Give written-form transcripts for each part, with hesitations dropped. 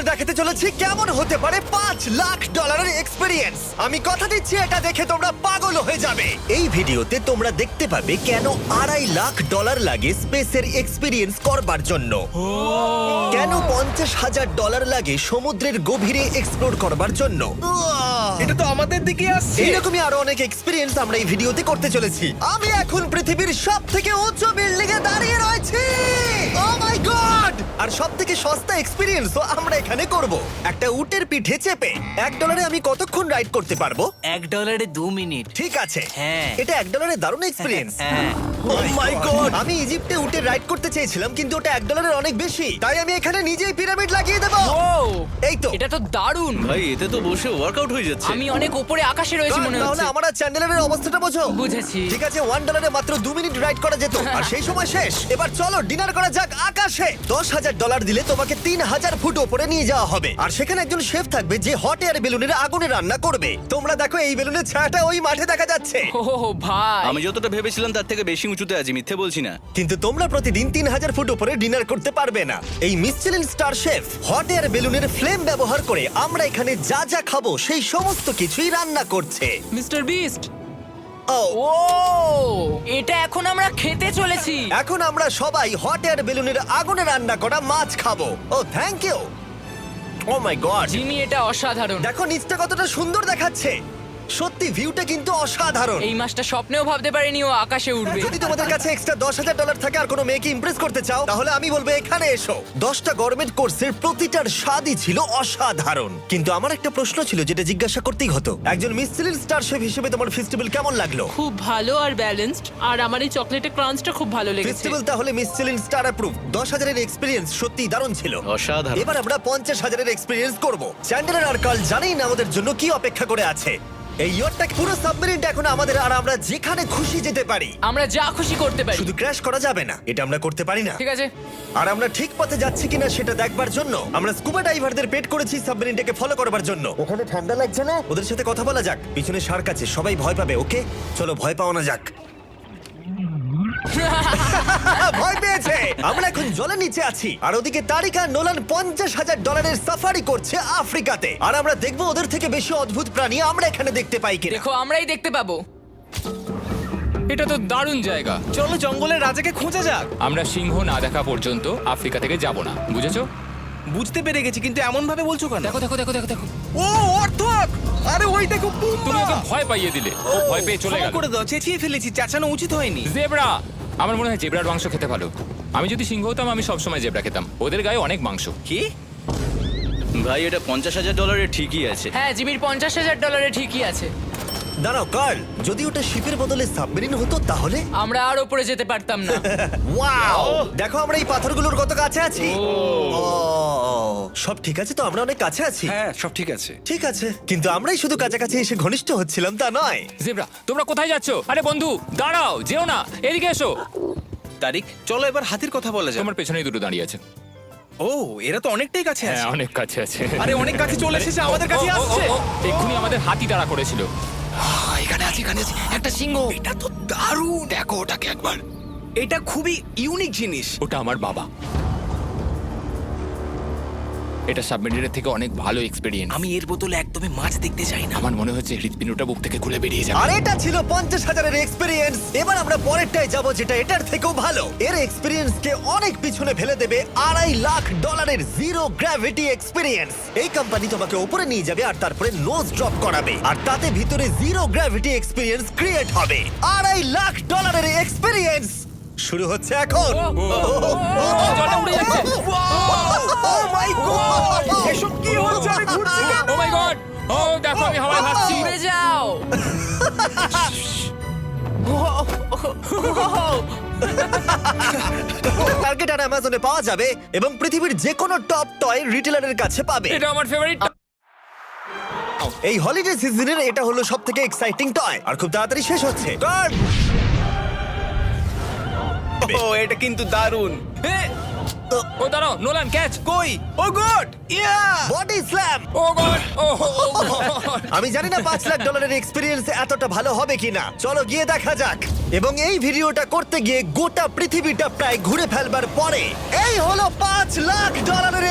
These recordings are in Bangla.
তোমাদের দেখাতে চলেছি কেমন হতে পারে $5 লাখ এক্সপিরিয়েন্স। আমি কথা দিচ্ছি এটা দেখে তোমরা পাগল হয়ে যাবে। এই ভিডিওতে তোমরা দেখতে পাবে কেন $2.5 লাখ লাগে স্পেসের এক্সপিরিয়েন্স করবার জন্য, কেন $50,000 লাগে সমুদ্রের গভীরে এক্সপ্লোর করবার জন্য। এটা তো আমাদের দিকে আসছে। এইরকমই আরো অনেক এক্সপিরিয়েন্স আমরা এই ভিডিওতে করতে চলেছি। আমি এখন পৃথিবীর সবথেকে উঁচু বিল্ডিং এ দাঁড়িয়ে রয়েছি। ও মাই গড! আর সবথেকে সস্তা এক্সপিরিয়েন্সও আমরা এখানে করব। একটা উটের পিঠে চেপে $1 আমি কতক্ষণ রাইড করতে পারবো? $1 2 মিনিট। ঠিক আছে, হ্যাঁ। এটা $1 দারুণ এক্সপিরিয়েন্স। হ্যাঁ। ও মাই গড! আমি ইজিপ্টে উটে রাইড করতে চেয়েছিলাম, কিন্তু ওটা $1 অনেক বেশি। তাই আমি এখানে নিজেই পিরামিড লাগিয়ে দেব। ও এই তো। এটা তো দারুণ। ভাই এতে তো বসে ওয়ার্কআউট হয়ে যাচ্ছে। আমি অনেক উপরে আকাশে রয়েছি মনে তাহলে হচ্ছে। আমার আর চ্যান্ডেলের অবস্থাটা বোঝো। বুঝেছি। ঠিক আছে, $1 মাত্র 2 মিনিট রাইড করা যেত, আর সেই সময় শেষ। এবার চলো ডিনার করা যাক আকাশে। $10,000 দিলে তোমাকে 3,000 ফুট উপরে নিয়ে যাওয়া হবে, আর সেখানে একজন শেফ থাকবে যে হট এয়ার বেলুনের আগুনে রান্না করবে। তোমরা দেখো এই বেলুনের ছায়াটা ওই মাঠে দেখা যাচ্ছে। ও ভাই, আমি যতটা ভেবেছিলাম তার থেকে বেশি উঁচুতে আছি, মিথ্যে বলছি না। কিন্তু তোমরা প্রতিদিন 3,000 ফুট উপরে ডিনার করতে পারবে না। এই Michelin star chef hot air বেলুনের ফ্লেম ব্যবহার করে আমরা এখানে যা যা খাবো সেই সমস্ত কিছুই রান্না করছে। Mister beast. ও ও এটা এখন আমরা খেতে চলেছি। এখন আমরা সবাই হট এয়ার বেলুনের আগুনে রান্না করা মাছ খাবো। Oh thank you. Oh my god, Jimmy এটা অসাধারণ। দেখো নিচটা কতটা সুন্দর দেখাচ্ছে। সত্যি ভিউটা কিন্তু অসাধারণ। এই মাসটা স্বপ্নেও ভাবতে পারিনি ও আকাশে উঠবে। যদি তোমাদের কাছে এক্সট্রা $10,000 থাকে আর কোনো মেয়েকে ইমপ্রেস করতে চাও, তাহলে আমি বলবো এখানে এসো। 10টা গভর্নমেন্ট কোর্সের প্রতিটার স্বাদই ছিল অসাধারণ। কিন্তু আমার একটা প্রশ্ন ছিল যেটা জিজ্ঞাসা করতেই হতো, একজন মিশেলিন স্টার শেফ হিসেবে তোমার ফেস্টিভ্যাল কেমন লাগলো? খুব ভালো আর ব্যালেন্সড, আর আমার এই চকলেটের ক্রাঞ্চটা খুব ভালো লেগেছে। ফেস্টিভ্যাল তাহলে মিশেলিন স্টার অ্যাপ্রুভ। 10,000 এক্সপিরিয়েন্স সত্যি দারুণ ছিল। অসাধারণ। এবার আমরা 50,000 এক্সপিরিয়েন্স করব। চ্যান্ডেলার আর কার্ল জানেই না আমাদের জন্য কি অপেক্ষা করে আছে। এই ইয়টটা পুরো সাবমেরিনটা এখন আমাদের, আর আমরা যেখানে খুশি যেতে পারি। আমরা যা খুশি করতে পারি। শুধু ক্র্যাশ করা যাবে না, এটা আমরা করতে পারি না। ঠিক আছে। আর আমরা ঠিক পথে যাচ্ছি কিনা সেটা দেখবার জন্য আমরা স্কুবা ডাইভারদের পেড করেছি সাবমেরিনটাকে ফলো করবার জন্য। ওখানে ঠান্ডা লাগছে না? ওদের সাথে কথা বলা যাক। পিছনে শার্ক আছে, সবাই ভয় পাবে। ওকে চলো ভয় পাওয়া না যাক। ভয় পেয়েছে। আমরা এখন জলের নিচে আছি, আর ওদিকে তারিকা নোলান $50,000 সাফারি করছে আফ্রিকাতে। আর আমরা দেখবো ওদের থেকে বেশি অদ্ভুত প্রাণী আমরা এখানে দেখতে পাই কিনা। দেখো আমরাই দেখতে পাবো। এটা তো দারুণ জায়গা। চলো জঙ্গলের রাজাকে খোঁজা যাক। আমরা সিংহ না দেখা পর্যন্ত আফ্রিকা থেকে যাব না, বুঝেছো? বুঝতে পেরে গেছি, কিন্তু এমন ভাবে বলছো কেন? দেখো দেখো দেখো দেখো দেখো, ও অর্থক! আরে ওই দেখো তুমি ওকে ভয় পাইয়ে দিলে, ও ভয় পেয়ে চলে ক্ষমা গেল। করে দাও, চেঁচিয়ে ফেলেছি, চাচানো উচিত হয়নি। জেব্রা, আমার মনে হয় জেব্রার মাংস খেতে ভালো। আমি যদি সিংহ হতাম আমি সবসময় জেব্রা খেতাম, ওদের গায়ে অনেক মাংস। কি ভাই, এটা $50,000 ঠিকই আছে। হ্যাঁ, জিমির $50,000 ঠিকই আছে। দাঁড়াও কার্ল, যদি ওটা শিপের বদলে সাবমেরিন হতো তাহলে? আমরা আর উপরে যেতে পারতাম না। ওয়াও, দেখো আমরা এই পাথরগুলোর কত কাছে আছি। ও, সব ঠিক আছে তো? আমরা অনেক কাছে আছি। হ্যাঁ সব ঠিক আছে। ঠিক আছে, কিন্তু আমরাই শুধু কাছাকাছি এসে ঘনিষ্ঠ হচ্ছিলাম তা নয়। জেব্রা, তোমরা কোথায় যাচ্ছো? আরে বন্ধু দাঁড়াও, যেও না, এদিকে এসো। তারিক, চলো এবার হাতির কথা বলা যাক। তোমার পেছনেই দুটো দাঁড়িয়ে আছে। ও, এরা তো অনেকটাই কাছে হ্যাঁ, আছে। অনেক কাছে আছে। আরে অনেক কাছে চলে এসেছে, আমাদের কাছে আসছে। এক্ষুনি আমাদের হাতি তাড়া করেছিল। এখানে আছে একটা সিংহ। এটা তো দারুণ। দেখো ওটাকে একবার। এটা খুবই ইউনিক জিনিস। ওটা আমার বাবা। এটা সাবমেরিনের থেকে অনেক ভালো এক্সপেরিয়েন্স। আমি এর বোতলে একদমই মাছ দেখতে চাই না। আমার মনে হচ্ছে হৃৎপিণ্ডটা বুক থেকে খুলে বেরিয়ে যাবে। আর এটা ছিল 50,000 এক্সপিরিয়েন্স। এবার আমরা পরেরটায় যাব, যেটা এটার থেকেও ভালো। এর এক্সপিরিয়েন্স কে অনেক পিছনে ফেলে দেবে। $2.5 লাখ জিরো গ্র্যাভিটি এক্সপিরিয়েন্স। এই কোম্পানি তোমাকে উপরে নিয়ে যাবে আর তারপরে নোজ ড্রপ করাবে, আর তাতে ভিতরে জিরো গ্র্যাভিটি এক্সপিরিয়েন্স ক্রিয়েট হবে। $2.5 এক্সপিরিয়েন্স শুরু হচ্ছে এখন। জলে উড়ে যাচ্ছে। ও মাই গড, এসব কি হচ্ছে? আমি ঘুরছি কেন? ও মাই গড! ও দেখো আমি হাওয়ায় ভাসছি। উড়ে যাও। টার্গেট আর অ্যামাজনে পাওয়া যাবে, এবং পৃথিবীর যে কোনো টপ টয় রিটেলারের কাছে পাবে। এটা আমার ফেভারিট। এই হলিডে সিজনের এটা হলো সবথেকে এক্সাইটিং টয়, আর খুব তাড়াতাড়ি শেষ হচ্ছে। Guard! ও, এটা কিন্তু দারুণ। ও দাঁড়াও, নোলান ক্যাচ। কই? Oh god! Yeah! Body slam. Oh god oh আমি জানি না $5 লাখ এক্সপিরিয়েন্স এতটা ভালো হবে কিনা। চলো গিয়ে দেখা যাক। এবং এই ভিডিওটা করতে গিয়ে গোটা পৃথিবীটা প্রায় ঘুরে ফেলবার পরে এই হলো $5 লাখ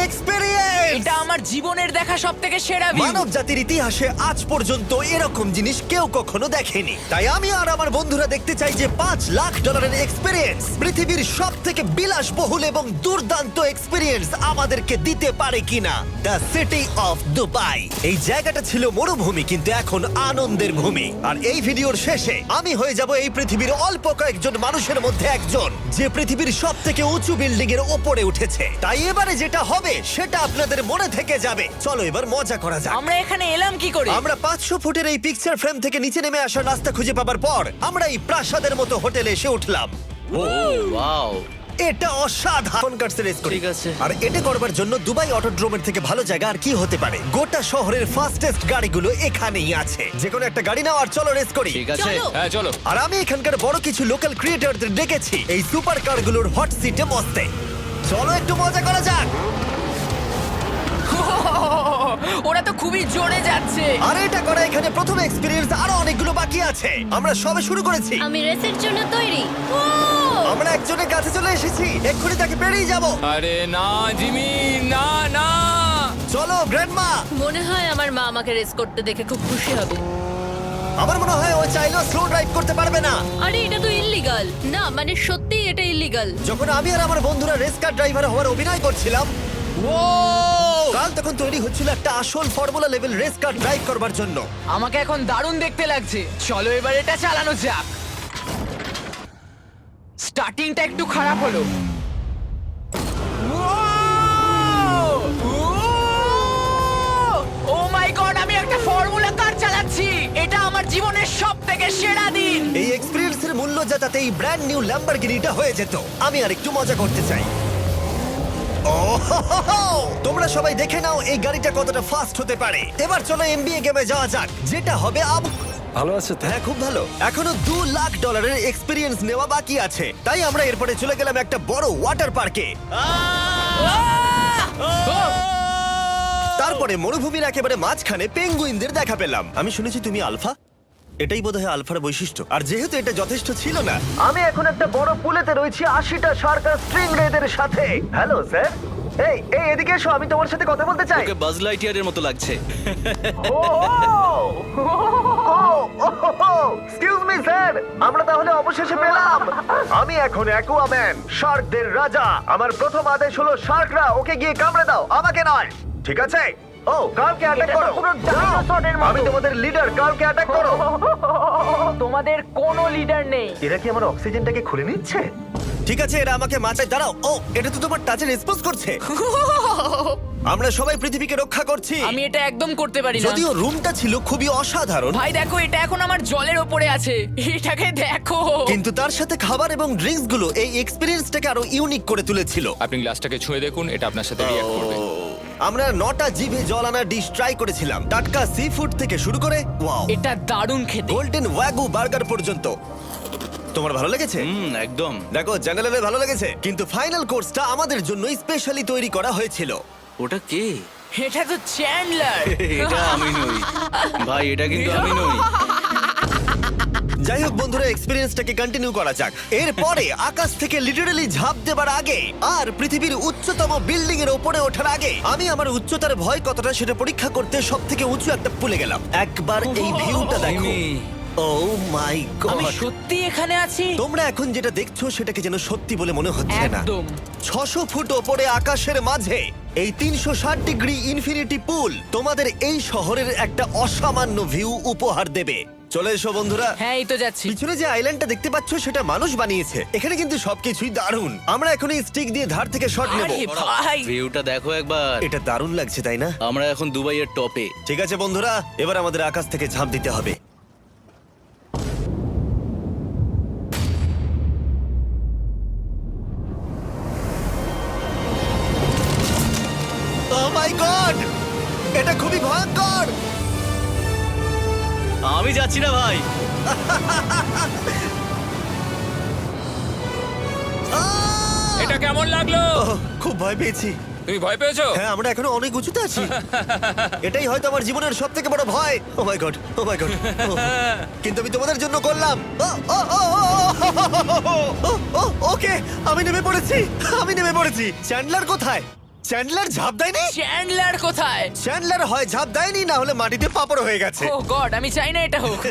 এক্সপিরিয়েন্স। এটা আমার জীবনের দেখা সবথেকে সেরা ভিউ। মানব জাতির ইতিহাসে আজ পর্যন্ত এরকম জিনিস কেউ কখনো দেখেনি। তাই আমি আর আমার বন্ধুরা দেখতে চাই যে $5 লাখ এক্সপিরিয়েন্স পৃথিবীর সব থেকে বিলাসবহুল এবং দুর্দান্ত এক্সপিরিয়েন্স আমাদেরকে দিতে পারে কিনা। The city of Dubai. এই জায়গাটা ছিল মরুভূমি, কিন্তু এখন আনন্দের ভূমি। আর এই ভিডিওর শেষে আমি হয়ে যাব এই পৃথিবীর অল্প কয়েকজন মানুষের মধ্যে একজন, যে পৃথিবীর সব থেকে উঁচু বিল্ডিং এর ওপরে উঠেছে। তাই এবারে যেটা হবে সেটা আপনাদের মনে থেকে যাবে। চলো এবার মজা করা যাক। আমরা এখানে এলাম কি করে? আমরা 500 ফুটের এই পিকচার ফ্রেম থেকে নিচে নেমে আসার রাস্তা খুঁজে পাবার পর আমরা এই প্রাসাদের মতো হোটেলে এসে উঠলাম। ও ওয়াও, এটা অসাধারণ কাটছে রেস করি। ঠিক আছে। আর এটা করবার জন্য দুবাই অটোড্রোমের থেকে ভালো জায়গা আর কি হতে পারে। গোটা শহরের ফাস্টেস্ট গাড়িগুলো এখানেই আছে। যে কোনো একটা গাড়ি নাও আর চলো রেস করি। ঠিক আছে। হ্যাঁ চলো। আর আমি এখানকার বড় কিছু লোকাল ক্রিয়েটরদের ডেকেছি এই সুপার কারগুলোর হট সিটে বসতে। চলো একটু মজা করা যাক। ওরা তো খুবই জোরে যাচ্ছে। আর এটা করা এখানে প্রথম এক্সপিরিয়েন্স, আরো অনেকগুলো বাকি আছে। আমরা সবে শুরু করেছি। আমি রেসের জন্য তৈরি। আমরা একজনের কাছে চলে এসেছি, এক্ষুনি তাকে পেরিয়ে যাব। আরে না জিমি, না না। চলো গ্র্যান্ডমা। মনে হয় আমার মা আমাকে রেস করতে দেখে খুব খুশি হবে। আমার মনে হয় ও চাইলেও স্লো ড্রাইভ করতে পারবে না। আরে এটা তো ইল্লিগাল। না মানে সত্যিই এটা ইল্লিগাল। যখন আমি আর আমার বন্ধুরা রেস কার ড্রাইভার হওয়ার অভিনয় করছিলাম, কাল তখন তৈরি হচ্ছিল একটা আসল formula level race car drive করবার জন্য। আমাকে এখন দারুণ দেখতে লাগছে। চলো এবার এটা চালানো যাক। স্টার্টিংটা একটু খারাপ হলো। ও মাই গড, আমি একটা ফর্মুলা কার চালাচ্ছি। এটা আমার জীবনের সবথেকে সেরা দিন। এই এক্সপেরিয়েন্সের মূল্য যা, তাতে এই ব্র্যান্ড নিউ ল্যাম্বরগিনিটা হয়ে যেত। আমি আর একটু মজা করতে চাই। তোমরা সবাই দেখে নাও এই গাড়িটা কতটা ফাস্ট হতে পারে। এবার চলো এমবিএ গেমে যাওয়া যাক, যেটা হবে ভালো আছে তো? হ্যাঁ খুব ভালো। এখনো $2 লাখ এক্সপিরিয়েন্স নেওয়া বাকি আছে। তাই আমরা এরপরে চলে গেলাম একটা বড় ওয়াটার পার্কে। তারপরে মরুভূমির একেবারে মাঝখানে পেঙ্গুইনদের দেখা পেলাম। আমি শুনেছি তুমি আলফা। এটাই বোধহয় আলফার বৈশিষ্ট্য। আর যেহেতু এটা যথেষ্ট ছিল না, আমি এখন একটা বড় পুলেতে রয়েছি 80টা শার্ক আর স্ট্রিং রেদের সাথে। Hello sir. এই এই এদিকে এসো, আমি তোমার সাথে কথা বলতে চাই। ওকে বাজ লাইটইয়ারের মতো লাগছে। এক্সকিউজ মি স্যার, আমরা তাহলে অবশেষে পেলাম। আমি এখন অ্যাকুয়াম্যান, শার্কদের রাজা। আমার প্রথম আদেশ হলো শার্করা ওকে গিয়ে কামড়ে দাও, আমাকে নয়। ঠিক আছে? ও কালকে অ্যাটাক করো। আমি তোমাদের লিডার, কালকে অ্যাটাক করো। তোমাদের কোনো লিডার নেই। এরা কি আমার অক্সিজেনটাকে খুলে নিচ্ছে? ঠিক আছে, এরা আমাকে মাথায় দাঁড়াও। ও এটা তো তোমার টাচে রেসপন্স করছে। আমরা সবাই পৃথিবীকে রক্ষা করছি। আমি এটা একদম করতে পারি না। যদিও রুমটা ছিল খুবই অসাধারণ, ভাই দেখো, এটা এখন আমার জলের ওপরে আছে। এটাকে দেখো। কিন্তু তার সাথে খাবার এবং ড্রিঙ্কস গুলো এই এক্সপেরিয়েন্সটাকে আরো ইউনিক করে তুলেছিল। আপনি গ্লাসটাকে ছুঁয়ে দেখুন, এটা আপনার সাথে রিঅ্যাক্ট করবে। আমরা 9টা জিভে জল আনা ডিশ ট্রাই করেছিলাম, টাটকা সি ফুড থেকে শুরু করে ওয়াও এটা দারুণ খেতে। গোল্ডেন ওয়াগু বার্গার পর্যন্ত। তোমার ভালো লেগেছে? একদম। দেখো জেনারেলে ভালো লেগেছে, কিন্তু ফাইনাল কোর্সটা আমাদের জন্য স্পেশালি তৈরি করা হয়েছিল। ওটা কে? এটা তো চ্যান্ডলার। এটা আমি নই ভাই, এটা কিন্তু আমি নই। যাই হোক বন্ধুরা, এক্সপেরিয়েন্সটাকে কন্টিনিউ করা যাক। এরপরে আকাশ থেকে লিটারালি ঝাঁপ দেবার আগে আর পৃথিবীর উচ্চতম বিল্ডিং এর উপরে ওঠার আগে আমি আমার উচ্চতার ভয় কতটা সেটা পরীক্ষা করতে সবথেকে উঁচু একটা পুলে গেলাম। একবার এই ভিউটা দেখো। ও মাই আমি গড, সত্যি এখানে আছি। তোমরা এখন যেটা দেখছো সেটাকে যেন সত্যি বলে মনে হচ্ছে না। একদম। 600 ফুট ওপরে আকাশের মাঝে এই 360 ডিগ্রি ইনফিনিটি পুল তোমাদের এই শহরের একটা অসামান্য ভিউ উপহার দেবে। চলে এসো বন্ধুরা। হ্যাঁ, এই তো যাচ্ছি। পিছনে যে আইল্যান্ডটা দেখতে পাচ্ছ সেটা মানুষ বানিয়েছে। এখানে কিন্তু সবকিছুই দারুণ। আমরা এখন এই স্টিক দিয়ে ধার থেকে শট নেব। আরে ভাই, ভিউটা দেখো একবার। এটা দারুণ লাগছে তাই না? আমরা এখন দুবাইয়ের টপে। ঠিক আছে বন্ধুরা, এবার আমাদের আকাশ থেকে ঝাঁপ দিতে হবে। Oh my God! এটা খুবই ভয়ঙ্কর। আমি যাচ্ছি না ভাই। আহ! এটা কেমন লাগলো? খুব ভয় পেয়েছি। তুমি ভয় পেয়েছো? হ্যাঁ, আমরা এখনো অনেক উঁচুতে আছি। এটাই হয়তো আমার জীবনের সব থেকে বড় ভয়। ও my god, O my god. কিন্তু আমি তোমাদের জন্য করলাম। ওকে, আমি নেমে পড়েছি। চ্যান্ডলার কোথায়? চ্যান্ডলার ঝাঁপ দেয়নি? চ্যান্ডলার কোথায়? চ্যান্ডলার হয় ঝাঁপ দেয়নি, না হলে মাটিতে পাপড় হয়ে গেছে। ও গড, আমি চাই না এটা হোক।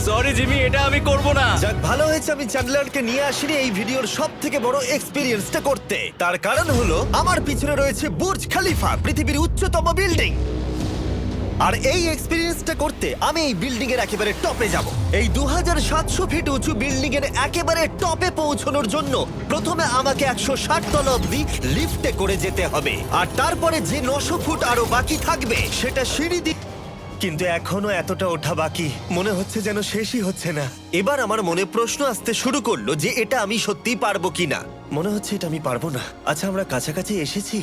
সরি জিমি, এটা আমি করব না। যাক, ভালো হয়েছে আমি চ্যান্ডলারকে নিয়ে আসিনি এই ভিডিওর সব থেকে বড় এক্সপিরিয়েন্সটা করতে। তার কারণ হলো আমার পিছনে রয়েছে বুর্জ খলিফা, পৃথিবীর উচ্চতম বিল্ডিং। আর এই এক্সপিরিয়েন্সটা করতে আমি এই বিল্ডিং এর একেবারে টপে যাব। এই 2700 ফিট উঁচু বিল্ডিং এর একেবারে টপে পৌঁছানোর জন্য প্রথমে আমাকে 160 তলা অব্দি লিফটে করে যেতে হবে, আর তারপরে যে 900 ফুট আরো বাকি থাকবে সেটা সিঁড়ি দিয়ে। কিন্তু এখনো এতটা ওঠা বাকি, মনে হচ্ছে যেন শেষই হচ্ছে না। এবার আমার মনে প্রশ্ন আসতে শুরু করলো যে এটা আমি সত্যিই পারবো কিনা। মনে হচ্ছে এটা আমি পারবো না। আচ্ছা, আমরা কাছাকাছি এসেছি।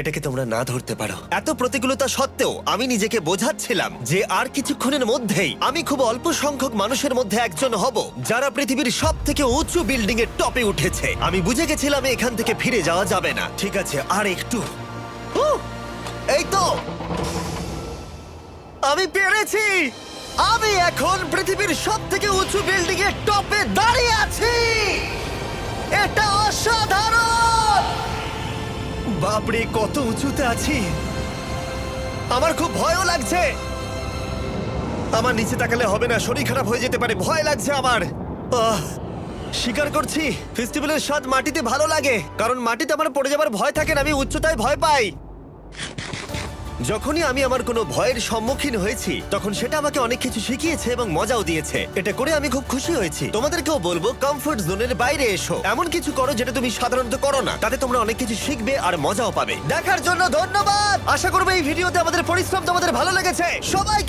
এটাকে তোমরা না ধরতে পারো। এত প্রতিকূলতা সত্ত্বেও আমি নিজেকে বোঝাচ্ছিলাম যে আর কিছুক্ষণের মধ্যেই আমি খুব অল্প সংখ্যক মানুষের মধ্যে একজন হব যারা পৃথিবীর সব থেকে উঁচু বিল্ডিং এর টপে উঠেছে। আমি বুঝে গেছিলাম এখান থেকে ফিরে যাওয়া যাবে না। ঠিক আছে, আর একটু। এই তো, আমি পেরেছি। আমি এখন পৃথিবীর সব থেকে উঁচু বিল্ডিং এর টপে দাঁড়িয়ে আছি। এটা অসাধারণ। বাপরে, কত উঁচুতে আছি! আমার খুব ভয়ও লাগছে। আমার নিচে তাকালে হবে না, শরীর খারাপ হয়ে যেতে পারে। ভয় লাগছে আমার। স্বীকার করছি, ফেস্টিভ্যালের স্বাদ মাটিতে ভালো লাগে, কারণ মাটিতে আমার পড়ে যাবার ভয় থাকে না। আমি উচ্চতায় ভয় পাই। যখনই আমি আমার কোনো ভয়ের সম্মুখীন হয়েছি তখন সেটা আমাকে অনেক কিছু শিখিয়েছে এবং মজাও দিয়েছে। এটা করে আমি খুব খুশি হয়েছি। তোমাদেরকেও বলবো, কমফোর্ট জোনের বাইরে এসো, এমন কিছু করো যেটা তুমি সাধারণত করো না। তাতে তোমরা অনেক কিছু শিখবে আর মজাও পাবে। দেখার জন্য ধন্যবাদ। আশা করবো এই ভিডিওতে আমাদের পরিশ্রম তোমাদের ভালো লেগেছে। সবাই